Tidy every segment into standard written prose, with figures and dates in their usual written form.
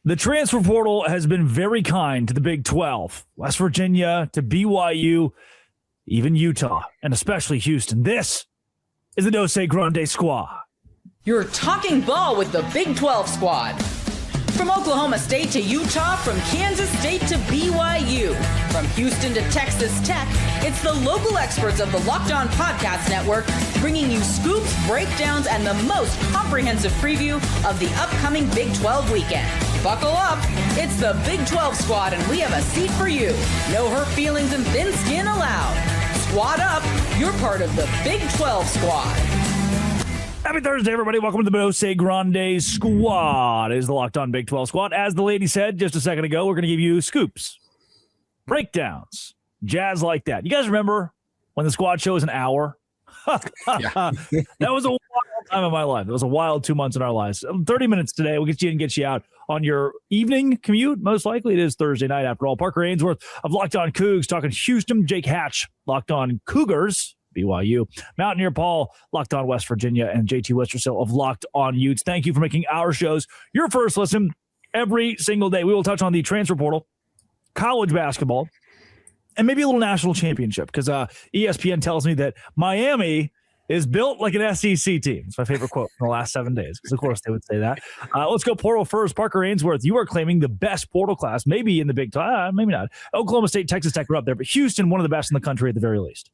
The transfer portal has been very kind to the Big 12, West Virginia to BYU, even Utah, and especially Houston. This is the Dose Grande Squad. You're talking ball with the Big 12 squad. From Oklahoma State to Utah, from Kansas State to BYU, from Houston to Texas Tech, it's the local experts of the Locked On Podcast Network bringing you scoops, breakdowns, and the most comprehensive preview of the upcoming Big 12 weekend. Buckle up. It's the Big 12 squad, and we have a seat for you. No hurt feelings and thin skin allowed. Squad up. You're part of the Big 12 squad. Happy Thursday, everybody. Welcome to the Dose Grande Squad. It is the Locked On Big 12 Squad. As the lady said just a second ago, we're going to give you scoops, breakdowns, jazz like that. You guys remember when the squad show was an hour? That was a wild time of my life. It was a wild 2 months in our lives. 30 minutes today. We'll get you in and get you out on your evening commute. Most likely it is Thursday night after all. Parker Ainsworth of Locked On Cougs talking Houston. Jake Hatch, Locked On Cougars. BYU. Mountaineer Paul, Locked On West Virginia, and JT Westersill of Locked On Utes. Thank you for making our shows your first listen every single day. We will touch on the transfer portal, college basketball, and maybe a little national championship because ESPN tells me that Miami is built like an SEC team. It's my favorite quote from the last 7 days because, of course, they would say that. Let's go portal first. Parker Ainsworth, you are claiming the best portal class, maybe in the Big 12, maybe not. Oklahoma State, Texas Tech are up there, but Houston, one of the best in the country at the very least.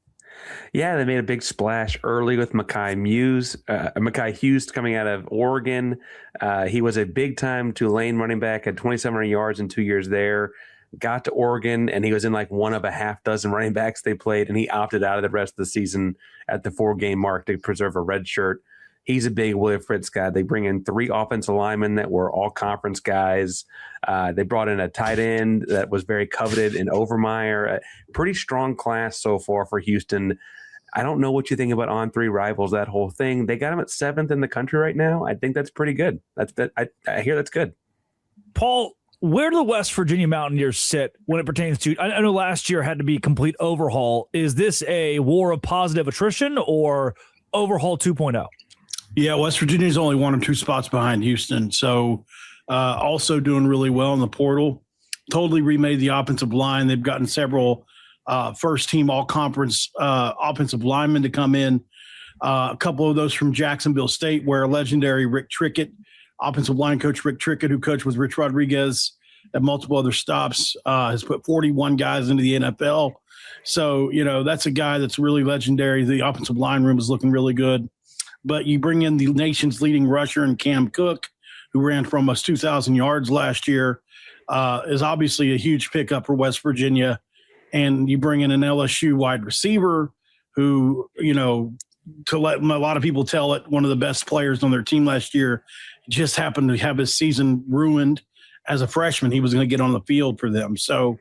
Yeah, they made a big splash early with Mekhi Hughes coming out of Oregon. He was a big-time Tulane running back, had 2,700 yards in 2 years there. Got to Oregon, and he was in like one of a half dozen running backs they played, and he opted out of the rest of the season at the 4-game mark to preserve a red shirt. He's a big William Fritz guy. They bring in 3 offensive linemen that were all conference guys. They brought in a tight end that was very coveted in Overmeyer. A pretty strong class so far for Houston. I don't know what you think about on-3 rivals, that whole thing. They got him at 7th in the country right now. I think that's pretty good. I hear that's good. Paul, where do the West Virginia Mountaineers sit when it pertains to, I know last year had to be a complete overhaul. Is this a war of positive attrition or overhaul 2.0? Yeah, West Virginia is only 1 or 2 spots behind Houston. So also doing really well in the portal. Totally remade the offensive line. They've gotten several first-team all-conference offensive linemen to come in. A couple of those from Jacksonville State, where legendary Rick Trickett, offensive line coach Rick Trickett, who coached with Rich Rodriguez at multiple other stops, has put 41 guys into the NFL. So, that's a guy that's really legendary. The offensive line room is looking really good. But you bring in the nation's leading rusher in Cam Cook, who ran for almost 2,000 yards last year, is obviously a huge pickup for West Virginia. And you bring in an LSU wide receiver who, to let a lot of people tell it, one of the best players on their team last year, just happened to have his season ruined as a freshman. He was going to get on the field for them. So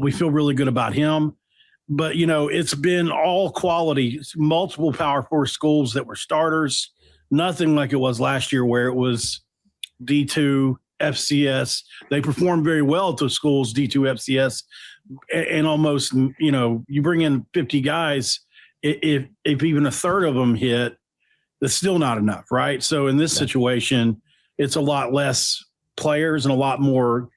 we feel really good about him. But, it's been all quality, multiple Power 4 schools that were starters, nothing like it was last year where it was D2, FCS. They performed very well at those schools, D2, FCS, and almost, you bring in 50 guys, if even a third of them hit, that's still not enough, right? So in this situation, it's a lot less players and a lot more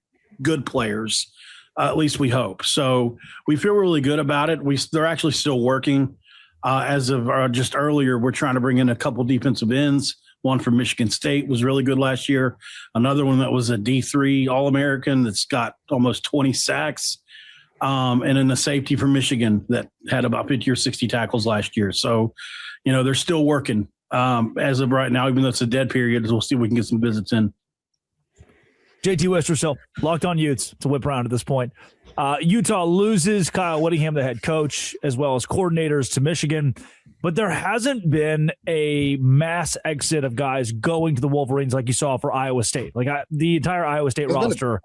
good players. At least we hope. So we feel really good about it. They're actually still working. As of just earlier, we're trying to bring in a couple defensive ends. One from Michigan State was really good last year. Another one that was a D3 All-American that's got almost 20 sacks. And then a safety from Michigan that had about 50 or 60 tackles last year. So, they're still working as of right now, even though it's a dead period. We'll see if we can get some visits in. JT Westersill, Locked On Utes. It's a whip round at this point. Utah loses Kyle Whittingham, the head coach, as well as coordinators to Michigan. But there hasn't been a mass exit of guys going to the Wolverines like you saw for Iowa State. The entire Iowa State roster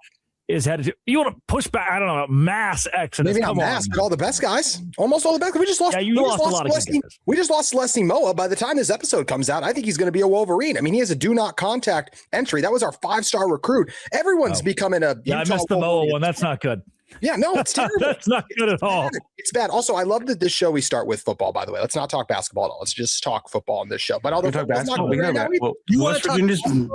is headed to – you want to push back, I don't know, mass exit. Maybe not mass, but all the best guys. Almost all the best. We just lost. Yeah, you lost a lot of guys. We just lost Celestine Moa. By the time this episode comes out, I think he's going to be a Wolverine. I mean, he has a do not contact entry. That was our 5-star recruit. Everyone's becoming a Utah I missed the Moa one. That's not good. Yeah, no, it's terrible. That's not good at all. It's bad. Also, I love that this show we start with football, by the way. Let's not talk basketball at all. Let's just talk football on this show. But although talk football's not basketball, good right now, You want to talk?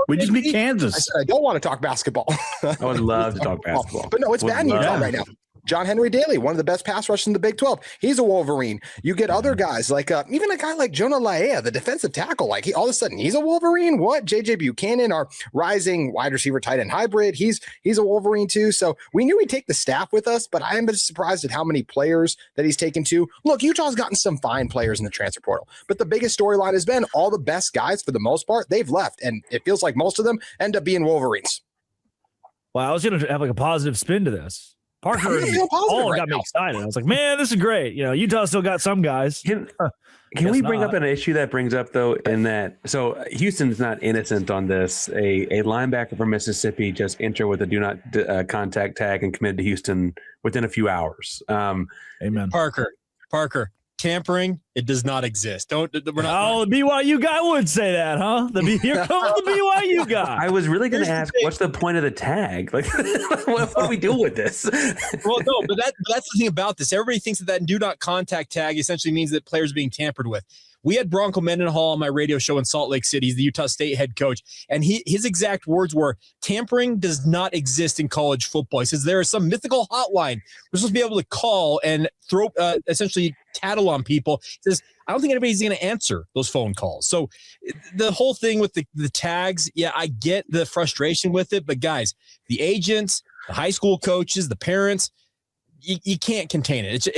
We just beat I Kansas. said I don't want to talk basketball. I would love to talk basketball. But no, it's bad in Utah right now. John Henry Daly, one of the best pass rushers in the Big 12. He's a Wolverine. You get other guys like even a guy like Jonah Laea, the defensive tackle. Like all of a sudden he's a Wolverine. What? JJ Buchanan, our rising wide receiver tight end hybrid. He's a Wolverine too. So we knew he'd take the staff with us, but I am just surprised at how many players that he's taken to. Look, Utah's gotten some fine players in the transfer portal, but the biggest storyline has been all the best guys for the most part, they've left, and it feels like most of them end up being Wolverines. Well, I was going to have like a positive spin to this. Parker got me excited. I was like, man, this is great. Utah still got some guys. Can we bring up an issue that brings up, though, in that? So Houston's not innocent on this. A linebacker from Mississippi just entered with a do not contact tag and committed to Houston within a few hours. Amen. Parker. Tampering, it does not exist. We're not. Oh, the BYU guy would say that, huh? Here comes the BYU guy. I was really going to ask, what's the point of the tag? Like, what do we do with this? Well, no, but that's the thing about this. Everybody thinks that do not contact tag essentially means that players are being tampered with. We had Bronco Mendenhall on my radio show in Salt Lake City. He's the Utah State head coach. And his exact words were, tampering does not exist in college football. He says there is some mythical hotline we're supposed to be able to call and throw essentially tattle on people. He says, I don't think anybody's going to answer those phone calls. So the whole thing with the tags, yeah, I get the frustration with it. But guys, the agents, the high school coaches, the parents, you can't contain it.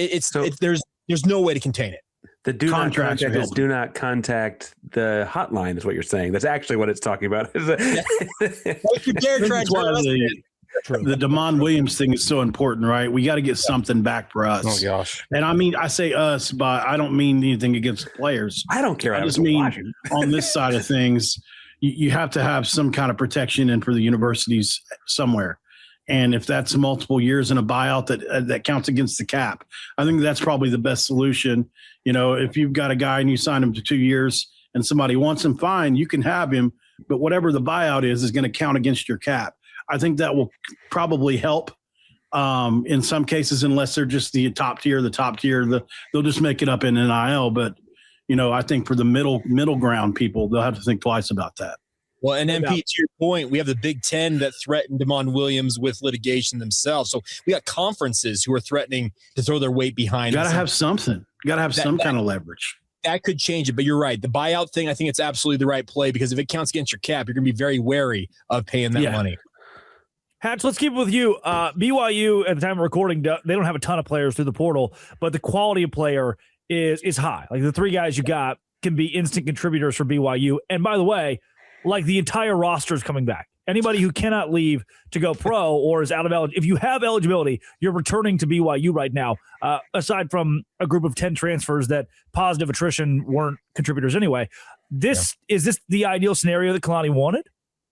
There's no way to contain it. The do not contact the hotline is what you're saying. That's actually what it's talking about. The Damon Williams thing is so important, right? We got to get something back for us. Oh gosh! And I mean, I say us, but I don't mean anything against the players. I don't care. I just mean on this side of things, you have to have some kind of protection in for the universities somewhere. And if that's multiple years in a buyout that counts against the cap, I think that's probably the best solution. If you've got a guy and you sign him to 2 years and somebody wants him, fine, you can have him. But whatever the buyout is going to count against your cap. I think that will probably help in some cases, unless they're just the top tier, they'll just make it up in NIL. But, I think for the middle ground people, they'll have to think twice about that. Well, and MP, to your point, we have the Big Ten that threatened Damon Williams with litigation themselves. So we got conferences who are threatening to throw their weight behind. Got to have something. Got to have some kind of leverage. That could change it, but you're right. The buyout thing, I think it's absolutely the right play because if it counts against your cap, you're going to be very wary of paying that money. Hatch, let's keep it with you. BYU, at the time of recording, they don't have a ton of players through the portal, but the quality of player is high. Like the three guys you got can be instant contributors for BYU. And by the way, like the entire roster is coming back. Anybody who cannot leave to go pro or is out of eligibility, if you have eligibility, you're returning to BYU right now, aside from a group of 10 transfers that positive attrition weren't contributors anyway. Is this the ideal scenario that Kalani wanted?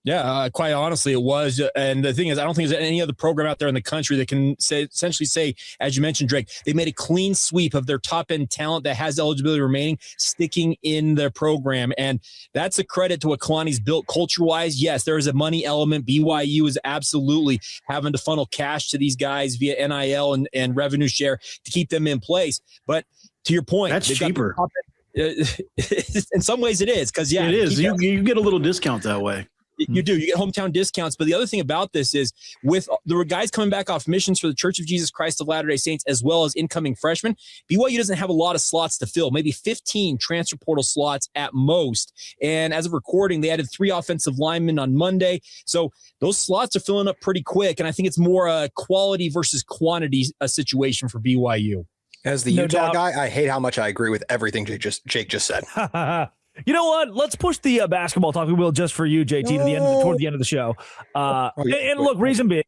Yeah, quite honestly, it was. And the thing is, I don't think there's any other program out there in the country that can essentially say, as you mentioned, Drake, they made a clean sweep of their top-end talent that has eligibility remaining, sticking in their program. And that's a credit to what Kalani's built culture-wise. Yes, there is a money element. BYU is absolutely having to funnel cash to these guys via NIL and revenue share to keep them in place. But to your point, that's cheaper. In some ways it is, because, it is. You get a little discount that way. You do. You get hometown discounts. But the other thing about this is there were guys coming back off missions for the Church of Jesus Christ of Latter-day Saints, as well as incoming freshmen. BYU doesn't have a lot of slots to fill, maybe 15 transfer portal slots at most. And as of recording, they added 3 offensive linemen on Monday. So those slots are filling up pretty quick. And I think it's more a quality versus quantity situation for BYU. As the Utah guy, I hate how much I agree with everything Jake just said. You know what? Let's push the basketball talk. We will just for you, JT, toward the end of the show. And look, reason being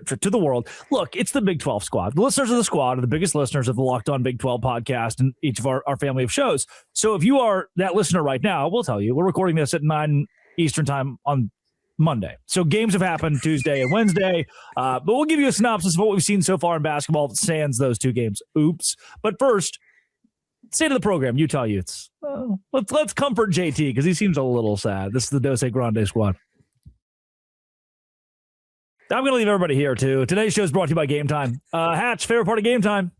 to the world. Look, it's the Big 12 squad. The listeners of the squad are the biggest listeners of the Locked On Big 12 podcast and each of our family of shows. So if you are that listener right now, we'll tell you we're recording this at 9 Eastern time on Monday. So games have happened Tuesday and Wednesday, but we'll give you a synopsis of what we've seen so far in basketball sans those 2 games. Oops. But first, state of the program, Utah Utes. Let's comfort JT because he seems a little sad. This is the Dose Grande squad. I'm going to leave everybody here, too. Today's show is brought to you by Game Time. Hatch, favorite part of Game Time?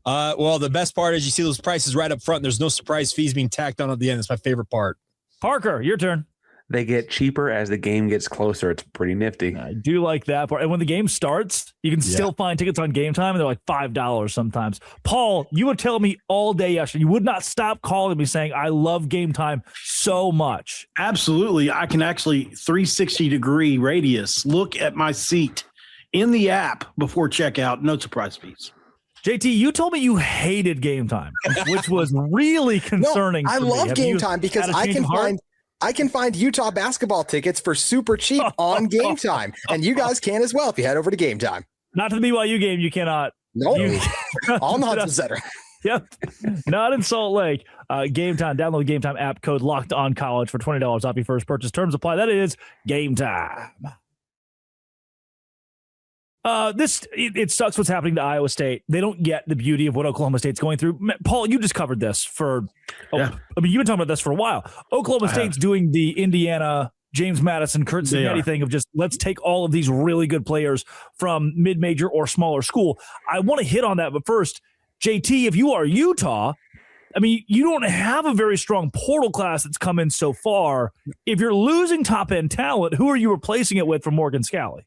Well, the best part is you see those prices right up front. There's no surprise fees being tacked on at the end. That's my favorite part. Parker, your turn. They get cheaper as the game gets closer. It's pretty nifty. I do like that part. And when the game starts, you can still find tickets on Game Time, and they're like $5 sometimes. Paul, you would tell me all day yesterday. You would not stop calling me saying, I love Game Time so much. Absolutely. I can actually 360-degree radius look at my seat in the app before checkout. No surprise fees. JT, you told me you hated Game Time, which was really concerning. No, I love Game Time because I can find Utah basketball tickets for super cheap on Game Time, and you guys can as well if you head over to Game Time. Not to the BYU game, you cannot. No, all in the Hudson Center. Yep, not in Salt Lake. Game Time. Download the Game Time app. Code Locked On College for $20 off your first purchase. Terms apply. That is Game Time. It sucks what's happening to Iowa State. They don't get the beauty of what Oklahoma State's going through. Paul, you just covered this I mean, you've been talking about this for a while. Oklahoma State's doing the Indiana, James Madison, Kurt Cincinnati thing of just let's take all of these really good players from mid-major or smaller school. I want to hit on that, but first, JT, if you are Utah, I mean, you don't have a very strong portal class that's come in so far. If you're losing top-end talent, who are you replacing it with for Morgan Scalley?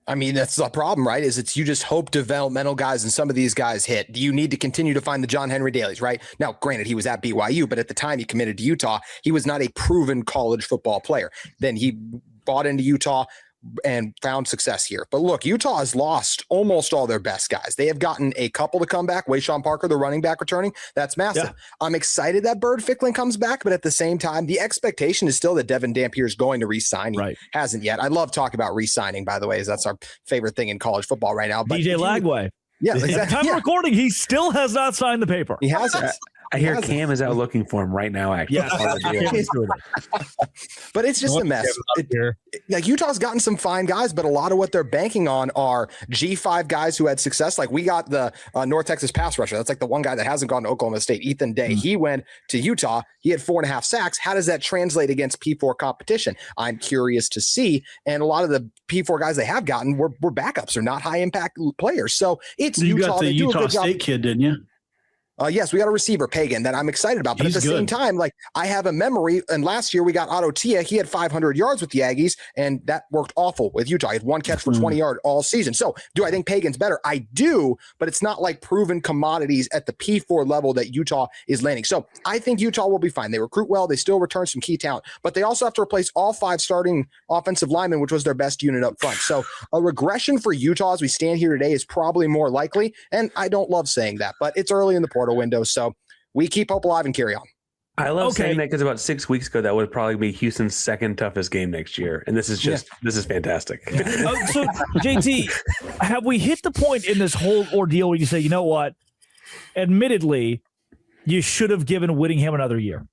I mean, that's the problem, right? Is you just hope developmental guys and some of these guys hit. Do you need to continue to find the John Henry Dailies, right? Now, granted, he was at BYU, but at the time he committed to Utah, he was not a proven college football player. Then he bought into Utah and found success here. But look, Utah has lost almost all their best guys. They have gotten a couple to come back. Wayshawn Parker, the running back, returning. That's massive. Yeah. I'm excited that Bird Ficklin comes back, but at the same time, the expectation is still that Devin Dampier is going to re-sign. He hasn't yet. I love talking about re-signing, by the way, as that's our favorite thing in college football right now. But DJ Lagway. Yeah, exactly. At the time of recording, he still has not signed the paper. He hasn't. I hear Cam is out looking for him right now, actually. Yes. But it's just a mess. Like Utah's gotten some fine guys, but a lot of what they're banking on are G5 guys who had success. Like we got the North Texas pass rusher. That's like the one guy that hasn't gone to Oklahoma State, Ethan Day. He went to Utah. He had 4.5 sacks. How does that translate against P4 competition? I'm curious to see. And a lot of the P4 guys they have gotten were backups or not high impact players. So it's you Utah. got the Utah State kid, didn't you? Yes, we got a receiver, Pagan, that I'm excited about. But at the same time, like I have a memory, and last year we got Otto Tia. He had 500 yards with the Aggies, and that worked awful with Utah. He had one catch for 20 yards all season. So do I think Pagan's better? I do, but it's not like proven commodities at the P4 level that Utah is landing. So I think Utah will be fine. They recruit well. They still return some key talent, but they also have to replace all 5 starting offensive linemen, which was their best unit up front. So a regression for Utah as we stand here today is probably more likely, and I don't love saying that, but it's early in the portal window, so we keep hope alive and carry on. I love saying that because about 6 weeks ago, that would probably be Houston's second toughest game next year. And this is just, this is fantastic. So JT, have we hit the point in this whole ordeal where you say, you know what, admittedly, you should have given Whittingham another year?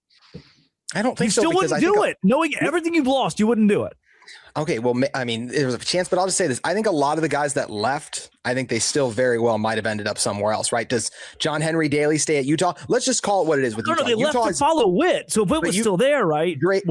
I don't think so. You still wouldn't do it. Knowing everything you've lost, you wouldn't do it. Okay, well, I mean, there was a chance, but I'll just say this. I think a lot of the guys that left, I think they still very well might have ended up somewhere else, right? Does John Henry Daly stay at Utah? Let's just call it what it is with Utah. No, they left to follow Witt. So if Witt was still there, right? Drake,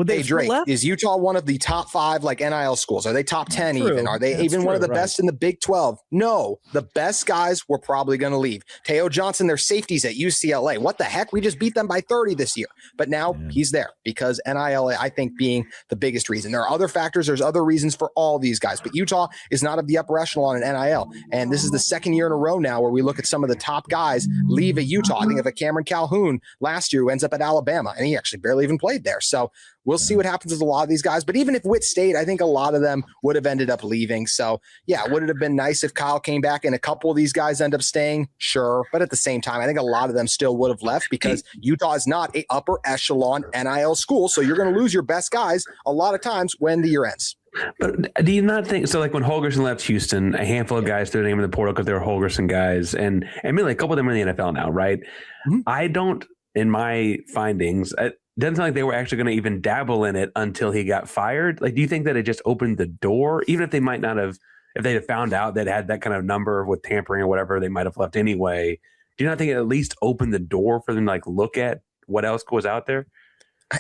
is Utah one of the top 5 like NIL schools? Are they top 10 even? Are they even one of the best in the Big 12? No, the best guys were probably going to leave. Teo Johnson, their safeties at UCLA. What the heck? We just beat them by 30 this year. But now he's there because NIL, I think, being the biggest reason. There are other factors. There's other reasons for all these guys, but Utah is not of the upper echelon in NIL. And this is the second year in a row now where we look at some of the top guys leave at Utah. I think of a Cameron Calhoun last year who ends up at Alabama, and he actually barely even played there. So we'll see what happens with a lot of these guys. But even if Witt stayed, I think a lot of them would have ended up leaving. So yeah, would it have been nice if Kyle came back and a couple of these guys end up staying? Sure. But at the same time, I think a lot of them still would have left because Utah is not a upper echelon NIL school. So you're going to lose your best guys a lot of times when the year ends. But do you not think so? Like when Holgerson left Houston, a handful of guys threw their name in the portal because they were Holgerson guys, and I mean, like a couple of them are in the NFL now, right? Mm-hmm. I don't, in my findings, it doesn't sound like they were actually going to even dabble in it until he got fired. Like, do you think that it just opened the door, even if they might not have, if they had found out that had that kind of number with tampering or whatever, they might have left anyway? Do you not think it at least opened the door for them to like look at what else goes out there?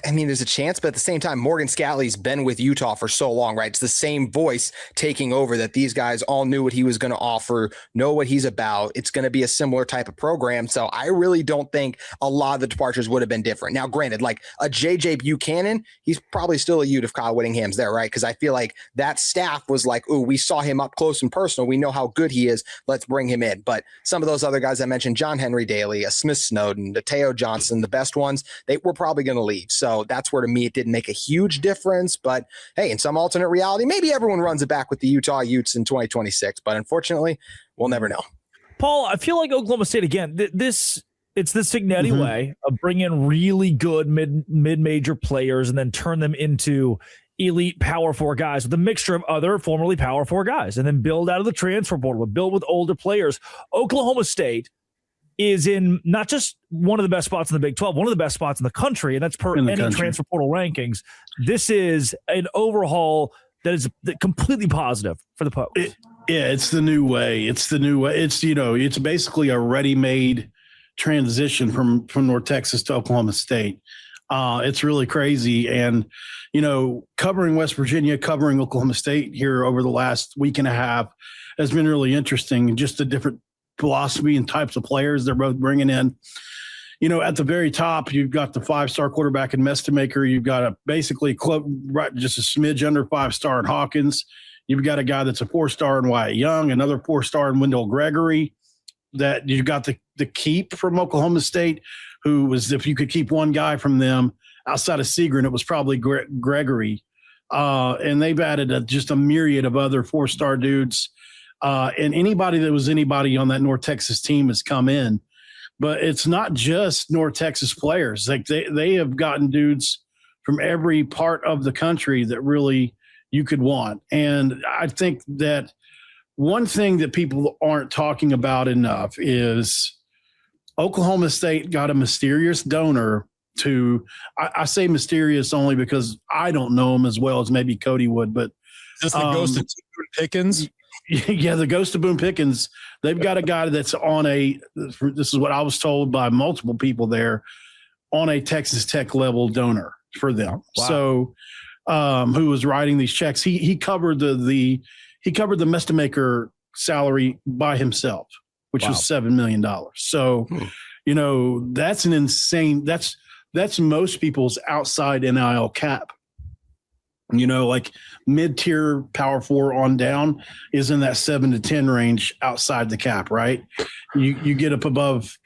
I mean, there's a chance, but at the same time, Morgan Scalley's been with Utah for so long, right? It's the same voice taking over that these guys all knew what he was going to offer, know what he's about. It's going to be a similar type of program. So I really don't think a lot of the departures would have been different. Now, granted, like a JJ Buchanan, he's probably still a Ute if Kyle Whittingham's there, right? Because I feel like that staff was like, oh, we saw him up close and personal. We know how good he is. Let's bring him in. But some of those other guys I mentioned, John Henry Daly, a Smith Snowden, the Teo Johnson, the best ones, they were probably going to leave. So that's where, to me, it didn't make a huge difference. But hey, in some alternate reality, maybe everyone runs it back with the Utah Utes in 2026. But unfortunately, we'll never know. Paul, I feel like Oklahoma State, again, it's the Cignetti way of bringing in really good mid-major players and then turn them into elite Power 4 guys with a mixture of other formerly Power 4 guys, and then build out of the transfer portal, build with older players. Oklahoma State is in not just one of the best spots in the Big 12, one of the best spots in the country, and that's per any transfer portal rankings. This is an overhaul that is completely positive for the Pokes. It's the new way. It's the new way. It's, it's basically a ready-made transition from North Texas to Oklahoma State. It's really crazy. And, covering West Virginia, covering Oklahoma State here over the last week and a half has been really interesting. Just the different philosophy and types of players they're both bringing in. At the very top, you've got the 5-star quarterback in Mestemaker. You've got a basically just a smidge under 5-star in Hawkins. You've got a guy that's a 4-star in Wyatt Young, another 4-star in Wendell Gregory. That you've got the keep from Oklahoma State, who was, if you could keep one guy from them outside of Segrin, it was probably Gregory. And they've added just a myriad of other 4-star dudes. And anybody that was anybody on that North Texas team has come in. But it's not just North Texas players. Like they have gotten dudes from every part of the country that really you could want. And I think that one thing that people aren't talking about enough is Oklahoma State got a mysterious donor to – I say mysterious only because I don't know him as well as maybe Cody would. But is this the ghost of Boone Pickens? Yeah, the ghost of Boone Pickens. They've got a guy that's on this is what I was told by multiple people there, on a Texas Tech level donor for them. Wow. So who was writing these checks. He covered the Mestemaker salary by himself, which was $7 million. So, that's an insane, that's most people's outside NIL cap. Like mid-tier Power 4 on down is in that 7 to 10 range outside the cap, right? You get up above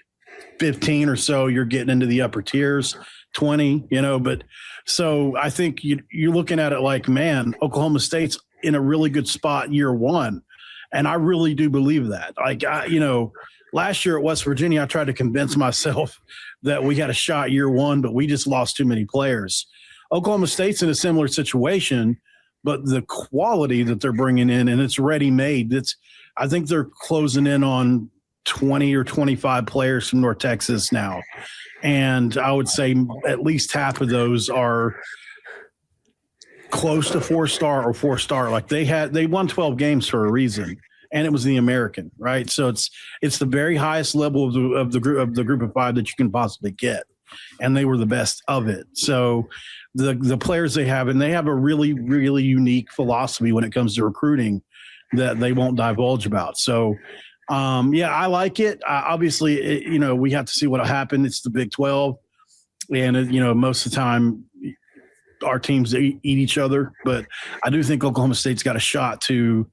15 or so, you're getting into the upper tiers, 20, but so I think you're looking at it like, man, Oklahoma State's in a really good spot year one. And I really do believe that. Like, last year at West Virginia, I tried to convince myself that we had a shot year one, but we just lost too many players. Oklahoma State's in a similar situation, but the quality that they're bringing in, and it's ready-made. I think they're closing in on 20 or 25 players from North Texas now. And I would say at least half of those are close to 4-star or 4-star. Like they won 12 games for a reason, and it was the American, right? So it's the very highest level of the group of 5 that you can possibly get, and they were the best of it. So the players they have, and they have a really, really unique philosophy when it comes to recruiting that they won't divulge about. So I like it. Obviously, we have to see what'll happen. It's the Big 12, and most of the time our teams eat each other. But I do think Oklahoma State's got a shot to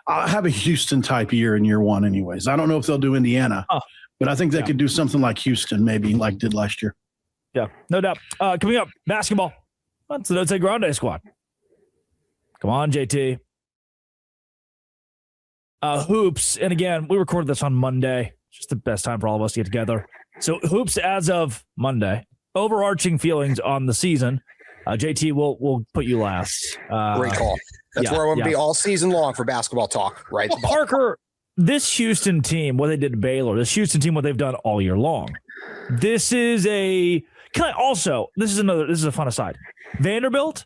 have a Houston type year in year one. Anyways, I don't know if they'll do Indiana, but I think they could do something like Houston, maybe like did last year. Yeah, no doubt. Coming up, basketball. That's the Note Grande squad. Come on, JT. Hoops, and again, we recorded this on Monday. Just the best time for all of us to get together. So hoops as of Monday. Overarching feelings on the season. JT, we'll put you last. Great call. That's where I want to be all season long for basketball talk, right? Well, Parker, this Houston team, what they did to Baylor, this Houston team, what they've done all year long. This is a fun aside. Vanderbilt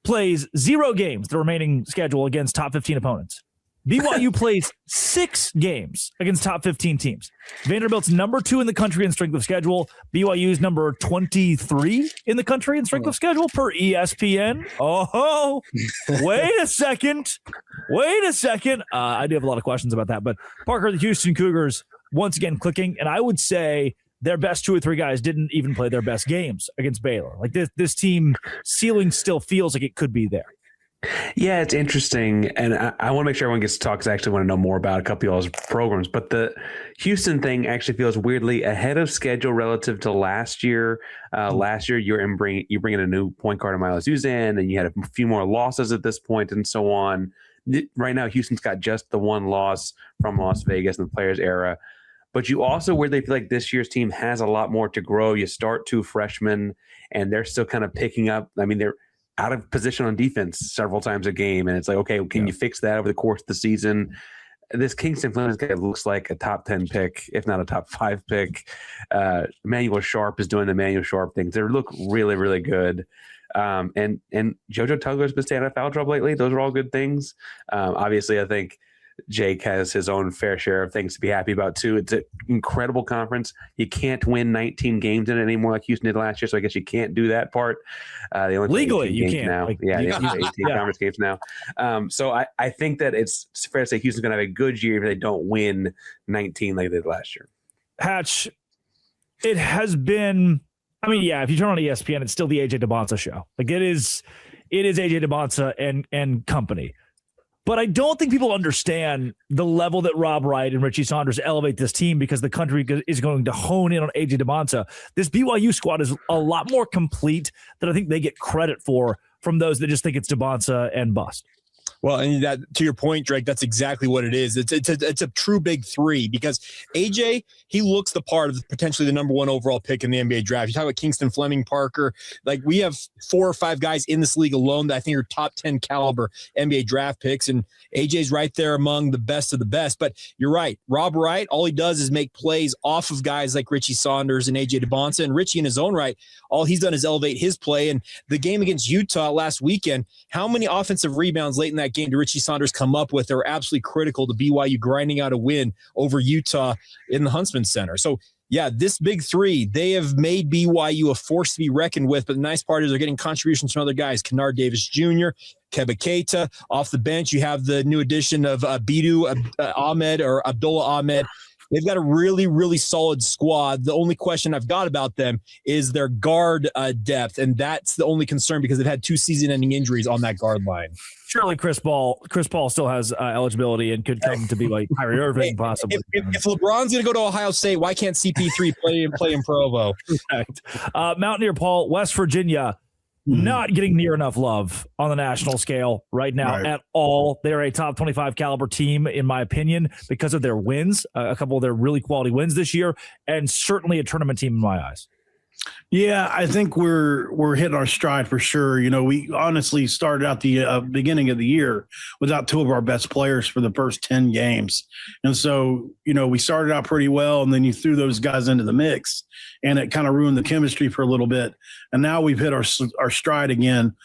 plays 0 games the remaining schedule against top 15 opponents. BYU plays 6 games against top 15 teams. Vanderbilt's number 2 in the country in strength of schedule. BYU's number 23 in the country in strength of schedule per ESPN. Oh, wait a second. I do have a lot of questions about that. But Parker, the Houston Cougars, once again clicking. And I would say their best 2 or 3 guys didn't even play their best games against Baylor. Like this team ceiling still feels like it could be there. Yeah, it's interesting, and I want to make sure everyone gets to talk because I actually want to know more about a couple of y'all's programs. But the Houston thing actually feels weirdly ahead of schedule relative to last year. Last year, you bring in a new point guard in Miles Uzan, and you had a few more losses at this point, and so on. Right now, Houston's got just the 1 loss from Las Vegas in the Players era. But you also weirdly feel like this year's team has a lot more to grow. You start 2 freshmen, and they're still kind of picking up. I mean, they're out of position on defense several times a game. And it's like, okay, can you fix that over the course of the season? This Kingston Fleming guy looks like a top 10 pick, if not a top 5 pick. Emmanuel Sharp is doing the Emmanuel Sharp things. They look really, really good. And JoJo Tugler's been staying out of foul trouble lately. Those are all good things. Obviously, I think Jake has his own fair share of things to be happy about too. It's an incredible conference. You can't win 19 games in it anymore like Houston did last year, so I guess you can't do that part. They only legally you can't now. They have 18 conference games now. So I think that it's fair to say Houston's going to have a good year if they don't win 19 like they did last year. Hatch, it has been. I mean, yeah, if you turn on ESPN, it's still the AJ DeBonsa show. Like it is AJ DeBonsa and company. But I don't think people understand the level that Rob Wright and Richie Saunders elevate this team because the country is going to hone in on AJ DeBonsa. This BYU squad is a lot more complete than I think they get credit for from those that just think it's DeBonsa and bust. Well, and that, to your point, Drake, that's exactly what it is. It's a true big 3 because AJ, he looks the part of potentially the number 1 overall pick in the NBA draft. You talk about Kingston Fleming, Parker. Like we have 4 or 5 guys in this league alone that I think are top 10 caliber NBA draft picks, and AJ's right there among the best of the best. But you're right, Rob Wright, all he does is make plays off of guys like Richie Saunders and AJ DeBonsa, and Richie in his own right, all he's done is elevate his play. And the game against Utah last weekend, how many offensive rebounds late in that game did Richie Saunders come up with that were absolutely critical to BYU grinding out a win over Utah in the Huntsman Center? So, yeah, this big 3, they have made BYU a force to be reckoned with. But the nice part is they're getting contributions from other guys. Kennard Davis Jr., Keba Keita. Off the bench, you have the new addition of Bidu Ahmed or Abdullah Ahmed. They've got a really, really solid squad. The only question I've got about them is their guard depth, and that's the only concern because they've had 2 season-ending injuries on that guard line. Surely Chris Paul still has eligibility and could come to be like Kyrie Irving possibly. If LeBron's going to go to Ohio State, why can't CP3 play in Provo? Correct. Mountaineer Paul, West Virginia, not getting near enough love on the national scale right now at all. They're a top 25 caliber team, in my opinion, because of their wins, a couple of their really quality wins this year, and certainly a tournament team in my eyes. Yeah, I think we're hitting our stride for sure. You know, we honestly started out the beginning of the year without 2 of our best players for the first 10 games. And so, you know, we started out pretty well, and then you threw those guys into the mix, and it kind of ruined the chemistry for a little bit. And now we've hit our stride again.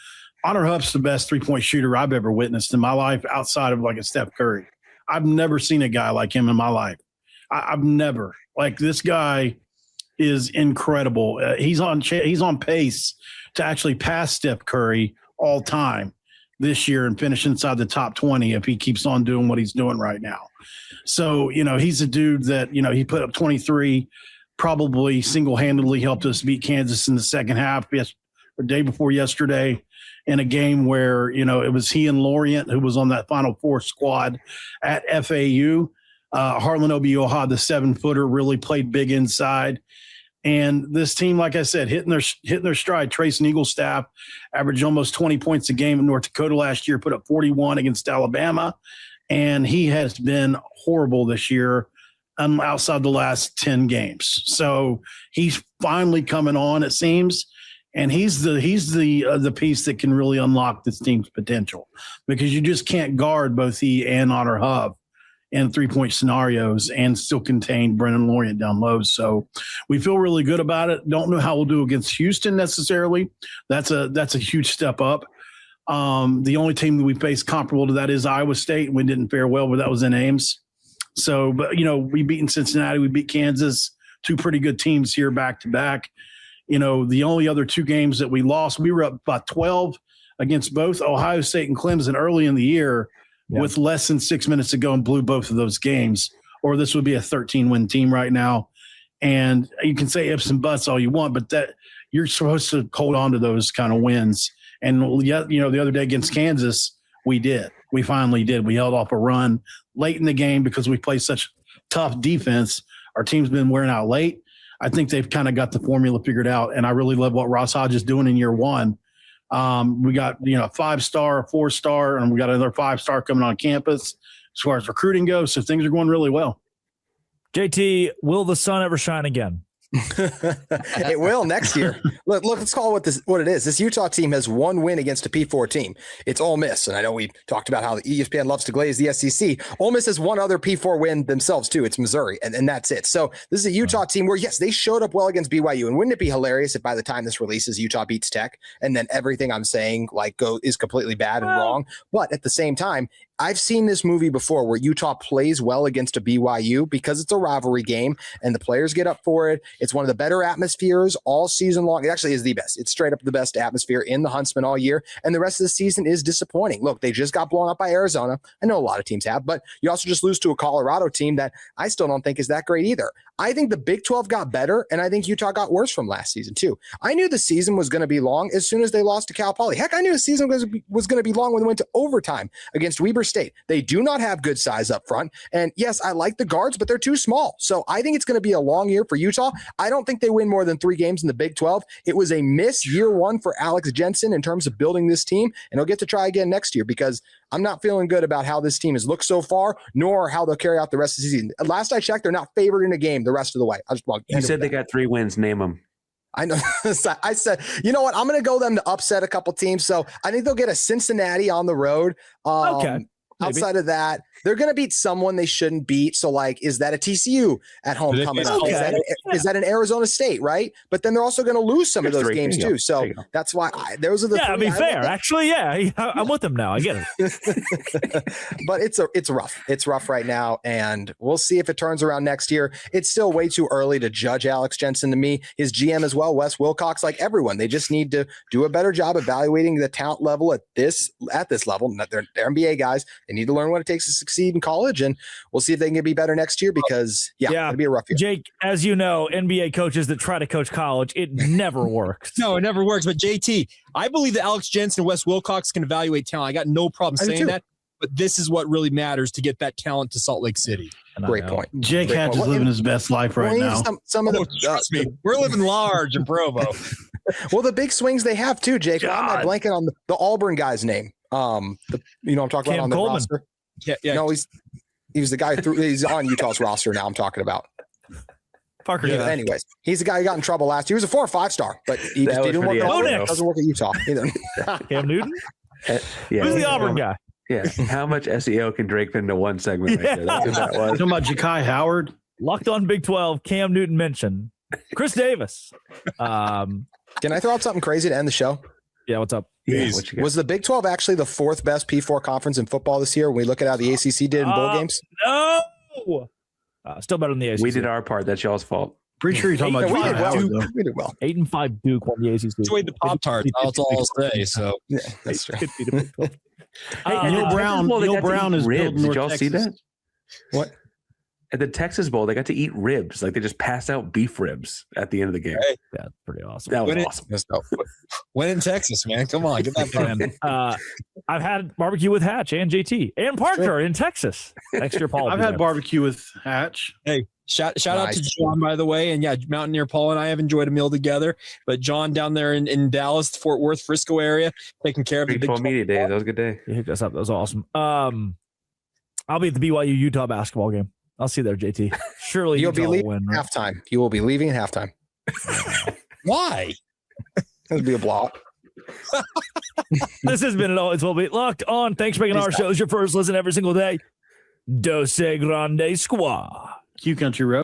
Honor Huff's the best 3-point shooter I've ever witnessed in my life outside of like a Steph Curry. I've never seen a guy like him in my life. I've never. Like, this guy is incredible. He's on pace to actually pass Steph Curry all time this year and finish inside the top 20 if he keeps on doing what he's doing right now. So, you know, he's a dude that, you know, he put up 23, probably single-handedly helped us beat Kansas in the second half, or day before yesterday, in a game where, you know, it was he and Lorient who was on that Final Four squad at FAU. Harlan Obioha, the 7-footer, really played big inside. And this team, like I said, hitting their stride. Trace Eaglestaff averaged almost 20 points a game in North Dakota last year, put up 41 against Alabama. And he has been horrible this year outside the last 10 games. So he's finally coming on, it seems. And he's the piece that can really unlock this team's potential, because you just can't guard both he and Honor Huff in 3-point scenarios and still contain Brennan Lorient down low. So we feel really good about it. Don't know how we'll do against Houston necessarily. That's a huge step up. The only team that we faced comparable to that is Iowa State. We didn't fare well, but that was in Ames. So, but we beat Cincinnati, we beat Kansas, two pretty good teams here back to back. The only other two games that we lost, we were up by 12 against both Ohio State and Clemson early in the year with less than 6 minutes to go and blew both of those games. Or this would be a 13-win team right now. And you can say ifs and buts all you want, but that you're supposed to hold on to those kind of wins. And the other day against Kansas, we did. We finally did. We held off a run late in the game because we played such tough defense. Our team's been wearing out late. I think they've kind of got the formula figured out, and I really love what Ross Hodge is doing in year one. We got 5-star, 4-star, and we got another 5-star coming on campus as far as recruiting goes. So things are going really well. JT, will the sun ever shine again? It will next year. Look, let's call it what it is. This Utah team has one win against a P4 team. It's Ole Miss. And I know we talked about how the ESPN loves to glaze the SEC. Ole Miss has one other P4 win themselves too. It's Missouri. And that's it. So this is a Utah team where, yes, they showed up well against BYU. And wouldn't it be hilarious if by the time this releases, Utah beats Tech and then everything I'm saying is completely bad and wrong. But at the same time, I've seen this movie before where Utah plays well against a BYU because it's a rivalry game and the players get up for it. It's one of the better atmospheres all season long. It actually is the best. It's straight up the best atmosphere in the Huntsman all year. And the rest of the season is disappointing. Look, they just got blown up by Arizona. I know a lot of teams have, but you also just lose to a Colorado team that I still don't think is that great either. I think the Big 12 got better, and I think Utah got worse from last season too. I knew the season was going to be long as soon as they lost to Cal Poly. Heck, I knew the season was going to be long when they went to overtime against Weber State. They do not have good size up front. And yes, I like the guards, but they're too small. So I think it's going to be a long year for Utah. I don't think they win more than 3 games in the Big 12. It was a miss year one for Alex Jensen in terms of building this team, and he'll get to try again next year because I'm not feeling good about how this team has looked so far, nor how they'll carry out the rest of the season. Last I checked, they're not favored in a game the rest of the way. You said they got 3 wins. Name them. I know. I said, you know what? I'm going to go them to upset a couple teams. So I think they'll get a Cincinnati on the road. Okay. Outside of that, they're going to beat someone they shouldn't beat. So, is that a TCU at home coming up? Okay. Is that an Arizona State, right? But then they're also going to lose some of those games too. So that's why those are the. Yeah, I mean, fair. Actually, yeah, I'm with them now. I get it. But it's rough. It's rough right now, and we'll see if it turns around next year. It's still way too early to judge Alex Jensen. To me, his GM as well, Wes Wilcox, like everyone, they just need to do a better job evaluating the talent level at this level. They're NBA guys. They need to learn what it takes to succeed in college, and we'll see if they can be better next year because it'll be a rough year. Jake, as you know, NBA coaches that try to coach college, it never works. No, it never works. But JT, I believe that Alex Jensen and Wes Wilcox can evaluate talent. I got no problem saying that, but this is what really matters to get that talent to Salt Lake City. Great point. Jake Hatch is living his best life right now. Some of the trust me, we're living large in Provo. Well, the big swings they have too, Jake. I'm not blanking on the Auburn guy's name. I'm talking about on the Coleman. roster. Yeah. No, he was the guy he's on Utah's roster now. I'm talking about. Parker. Yeah. Anyways, he's the guy who got in trouble last year. He was a 4 or 5-star, but he just didn't work out. Doesn't work at Utah either. Cam Newton? Yeah. Who's the Auburn guy? Yeah. How much SEO can Drake fit into one segment right there? That's what that was. Talking about Ja'Kai Howard. Locked on Big 12, Cam Newton mentioned. Chris Davis. Can I throw out something crazy to end the show? Yeah, what's up? Yeah, Was the Big 12 actually the 4th best P4 conference in football this year when we look at how the ACC did in bowl games? No. Still better than the ACC. We did our part. That's y'all's fault. Pretty sure you're talking about Ja'Kai Howard, though. We did well. 8-5 Duke won the ACC. It's the way the Pop-Tarts. That's all I'll say. So Yeah, that's true. Neil Brown is ribs. building Did North y'all see that? Texas. What? At the Texas Bowl, they got to eat ribs. Like they just passed out beef ribs at the end of the game. Hey. That's pretty awesome. That was awesome. When in Texas, man. Come on, get that fun. I've had barbecue with Hatch and JT and Parker in Texas. Next year, Paul. I've had barbecue with Hatch. Hey, shout out to John, by the way. And yeah, Mountaineer Paul and I have enjoyed a meal together. But John down there in Dallas, Fort Worth, Frisco area, taking care of the Big 12 media day. That was a good day. You hooked us up. That was awesome. I'll be at the BYU Utah basketball game. I'll see you there, JT. Surely You'll Utah be leaving will win. at halftime. You will be leaving at halftime. Why? It'll be a blowout. This has been It Always Will Be Locked On. Thanks for making our shows your first listen every single day. Dose Grande Squad. Q Country Road.